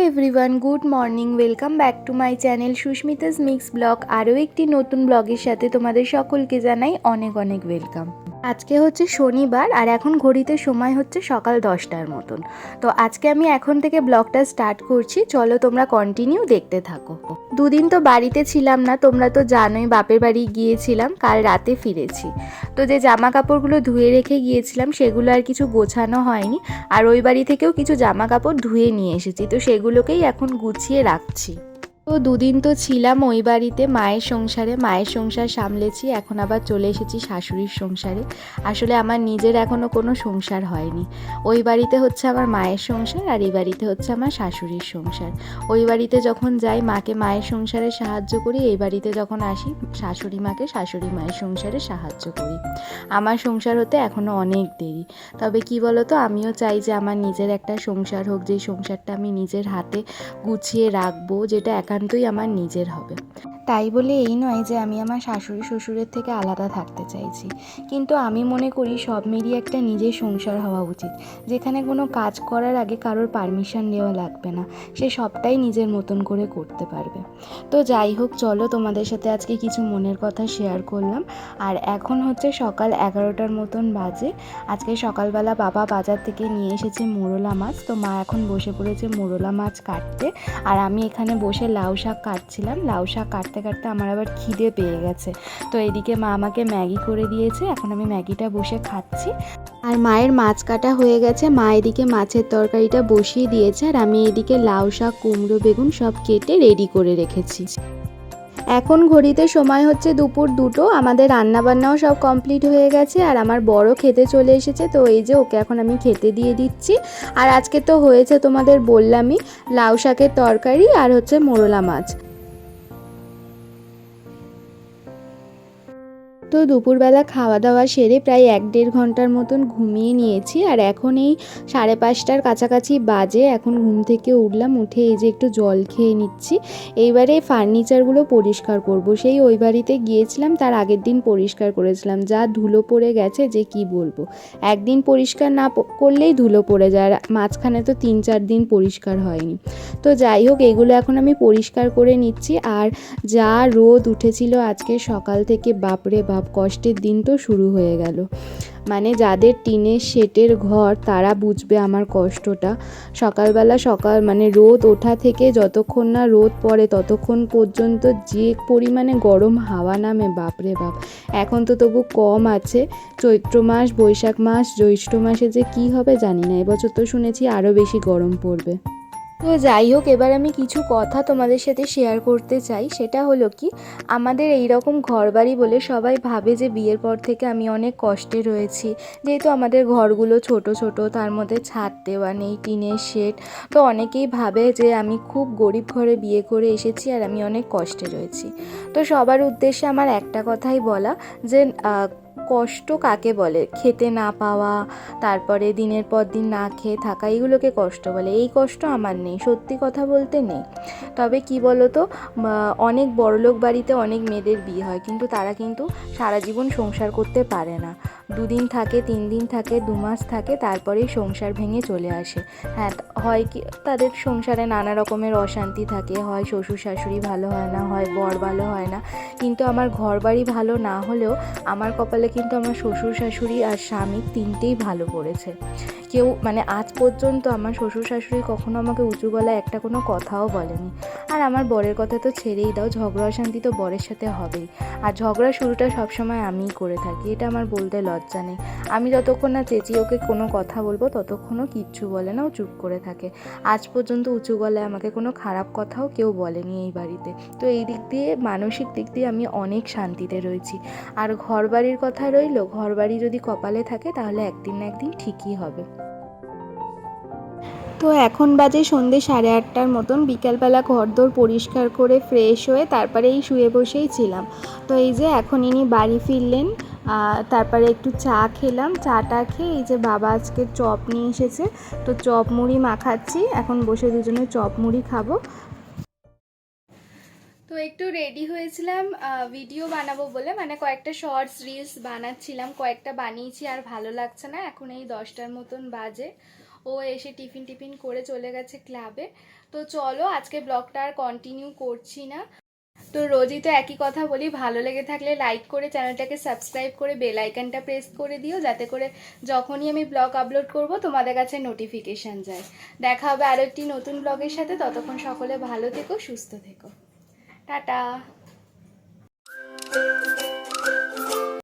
Everyone, good morning. Welcome back to my channel Susmita's mix blog. আরও একটি নতুন ব্লগের সাথে তোমাদের সকলকে জানাই অনেক অনেক ওয়েলকাম। আজকে হচ্ছে শনিবার আর এখন ঘড়িতে সময় হচ্ছে সকাল 10টার মতন। তো আজকে আমি এখন থেকে ব্লগটা স্টার্ট করছি, চলো তোমরা কন্টিনিউ দেখতে থাকো। দুদিন তো বাড়িতে ছিলাম না, তোমরা তো জানোই বাপের বাড়ি গিয়েছিলাম, কাল রাতে ফিরেছি। তো যে জামা কাপড়গুলো ধুয়ে রেখে গিয়েছিলাম সেগুলো আর কিছু গোছানো হয়নি, আর ওই বাড়ি থেকেও কিছু জামা কাপড় ধুয়ে নিয়ে এসেছি, তো সেগুলোকেই এখন গুছিয়ে রাখছি। তো দুদিন তো ছিলাম ওই বাড়িতে মায়ের সংসারে, মায়ের সংসার সামলেছি, এখন আবার চলে এসেছি শাশুড়ির সংসারে। আসলে আমার নিজের এখনও কোনো সংসার হয়নি। ওই বাড়িতে হচ্ছে আমার মায়ের সংসার আর এই বাড়িতে হচ্ছে আমার শাশুড়ির সংসার। ওই বাড়িতে যখন যাই মাকে মায়ের সংসারে সাহায্য করি, এই বাড়িতে যখন আসি শাশুড়ি মাকে শাশুড়ি মায়ের সংসারে সাহায্য করি। আমার সংসার হতে এখনও অনেক দেরি, তবে কি বলো তো, আমিও চাই যে আমার নিজের একটা সংসার হোক, যেই সংসারটা আমি নিজের হাতে গুছিয়ে রাখবো, যেটা একান্তই আমার নিজের হবে। তাই বলে এই নয় যে আমি আমার শাশুড়ি শ্বশুরের থেকে আলাদা থাকতে চাইছি, কিন্তু আমি মনে করি সব মিলিয়ে একটা নিজের সংসার হওয়া উচিত, যেখানে কোনো কাজ করার আগে কারোর পারমিশন নেওয়া লাগবে না, সে সবটাই নিজের মতন করে করতে পারবে। তো যাই হোক, চলো তোমাদের সাথে আজকে কিছু মনের কথা শেয়ার করলাম। আর এখন হচ্ছে সকাল 11টার মতন বাজে। আজকে সকালবেলা বাবা বাজার থেকে নিয়ে এসেছে মোরলা মাছ, তো মা এখন বসে পড়েছে মোরলা মাছ কাটতে, আর আমি এখানে বসে লাউ শাক কাটছিলাম। লাউ শাক কাটতে কাটতে আমার আবার খিদে পেয়ে গেছে, তো এদিকে মা আমাকে ম্যাগি করে দিয়েছে, এখন আমি ম্যাগিটা বসে খাচ্ছি। আর মায়ের মাছ কাটা হয়ে গেছে, মা এদিকে মাছের তরকারিটা বসিয়ে দিয়েছে, আর আমি এদিকে লাউ শাক কুমড়ো বেগুন সব কেটে রেডি করে রেখেছি। এখন ঘড়িতে সময় হচ্ছে দুপুর 2টো, আমাদের রান্নাবান্নাও সব কমপ্লিট হয়ে গেছে, আর আমার বড় খেতে চলে এসেছে, তো এই যে ওকে এখন আমি খেতে দিয়ে দিচ্ছি। আর আজকে তো হয়েছে তোমাদের বললামই, লাউ শাকের তরকারি আর হচ্ছে মোরলা মাছ। তো দুপুরবেলা খাওয়া দাওয়া সেরে প্রায় 1-1.5 ঘন্টার মতন ঘুমিয়ে নিয়েছি, আর এখন এই 5:30টার কাছাকাছি বাজে। এখন ঘুম থেকে উঠলাম, উঠে এই যে একটু জল খেয়ে নিচ্ছি। এইবারে ফার্নিচারগুলো পরিষ্কার করব। সেই ওই বাড়িতে গিয়েছিলাম, তার আগের দিন পরিষ্কার করেছিলাম, যা ধুলো পড়ে গেছে যে কি বলবো। একদিন পরিষ্কার না করলেই ধুলো পড়ে যায়, মাঝখানে তো 3-4 দিন পরিষ্কার হয়নি। তো যাই হোক, এগুলো এখন আমি পরিষ্কার করে নিচ্ছি। আর যা রোদ উঠেছিল আজকে সকাল থেকে, বাপরে বাপ, কষ্টের দিন তো শুরু হয়ে গেল। মানে যাদের টিনের শেটের ঘর তারা বুঝবে আমার কষ্টটা। সকালবেলা মানে রোদ ওঠা থেকে যতক্ষণ না রোদ পড়ে ততক্ষণ পর্যন্ত যে পরিমাণে গরম হাওয়া নামে, বাপরে বাপ। এখন তো তবু কম আছে, চৈত্র মাস, বৈশাখ মাস, জ্যৈষ্ঠ মাসে যে কি হবে জানি না। এবছর তো শুনেছি আরও বেশি গরম পড়বে। তো যাই হোক, এবার আমি কিছু কথা তোমাদের সাথে শেয়ার করতে চাই। সেটা হলো কি, আমাদের এই রকম ঘরবাড়ি বলে সবাই ভাবে যে বিয়ের পর থেকে আমি অনেক কষ্টে রয়েছি, যেহেতু আমাদের ঘরগুলো ছোট ছোট, তার মধ্যে ছাদ দেওয়া নেই, টিনের শেড। তো অনেকেই ভাবে যে আমি খুব গরিব ঘরে বিয়ে করে এসেছি আর আমি অনেক কষ্টে রয়েছি। তো সবার উদ্দেশ্যে আমার একটা কথাই বলা, যে কষ্ট কাকে বলে? খেতে না পাওয়া, তারপরে দিনের পর দিন না খেয়ে থাকা, এইগুলোকে কষ্ট বলে। এই কষ্ট আমার নেই, সত্যি কথা বলতে নেই। তবে কি বলো তো, অনেক বড়লোক বাড়িতে অনেক মেয়েদের বিয়ে হয়, কিন্তু তারা কিন্তু সারা জীবন সংসার করতে পারে না। 2 দিন থাকে, 3 দিন থাকে, 2 মাস থাকে, তারপরেই সংসার ভেঙে চলে আসে। হ্যাঁ, হয় কি, তাদের সংসারে নানা রকমের অশান্তি থাকে, হয় শ্বশুর শাশুড়ি ভালো হয় না, হয় বর ভালো হয় না। কিন্তু আমার ঘরবাড়ি ভালো না হলেও আমার কপালে কিন্তু আমার শ্বশুর শাশুড়ি আর স্বামী তিনটেই ভালো পড়েছে। কেউ মানে আজ পর্যন্ত আমার শ্বশুর শাশুড়ি কখনো আমাকে উঁচু গলায় একটা কোনো কথাও বলেনি। আর আমার বরের কথা তো ছেড়েই দাও, ঝগড়া অশান্তি তো বরের সাথে হবেই, আর ঝগড়া শুরুটা সবসময় আমিই করে থাকি, এটা আমার বলতে লজ্জা নেই। আমি যতক্ষণ না চেঁচিয়ে ওকে কোনো কথা বলবো ততক্ষণও কিচ্ছু বলে না, ও চুপ করে থাকে। আজ পর্যন্ত উঁচু গলায় আমাকে কোনো খারাপ কথাও কেউ বলেনি এই বাড়িতে। তো এই দিক দিয়ে, মানসিক দিক দিয়ে আমি অনেক শান্তিতে রয়েছি। আর ঘরবাড়ির কথা রইল, ঘরবাড়ি যদি কপালে থাকে তাহলে একদিন না একদিন ঠিকই হবে। তো এখন বাজে সন্ধ্যে 8:30টার মতন। বিকালবেলা ঘরদোর পরিষ্কার করে ফ্রেশ হয়ে তারপরে এই শুয়ে বসেই ছিলাম। তো এই যে এখন ইনি বাড়ি ফিরলেন, তারপরে একটু চা খেলাম। চাটা খেয়ে এই যে বাবা আজকে চপ নিয়ে এসেছে, তো চপ মুড়ি মাখাচ্ছি, এখন বসে দুজনে চপ মুড়ি খাবো। তো একটু রেডি হয়েছিলাম ভিডিও বানাবো বলে, মানে কয়েকটা শর্টস রিলস বানাচ্ছিলাম, কয়েকটা বানিয়েছি, আর ভালো লাগছে না। এখন এই 10টার মতন বাজে। ও এসে টিফিন টিফিন করে চলে গেছে ক্লাবে। তো চলো আজকে ব্লগটা আর কন্টিনিউ করছি না। তো রোজই তো একই কথা বলি, ভালো লেগে থাকলে লাইক করে চ্যানেলটাকে সাবস্ক্রাইব করে বেল আইকনটা প্রেস করে দিও, যাতে করে যখনই আমি ব্লগ আপলোড করব তোমাদের কাছে নোটিফিকেশান যায়। দেখা হবে আরও একটি নতুন ব্লগের সাথে। ততক্ষণ সকলে ভালো থেকো, সুস্থ থেকো। টাটা।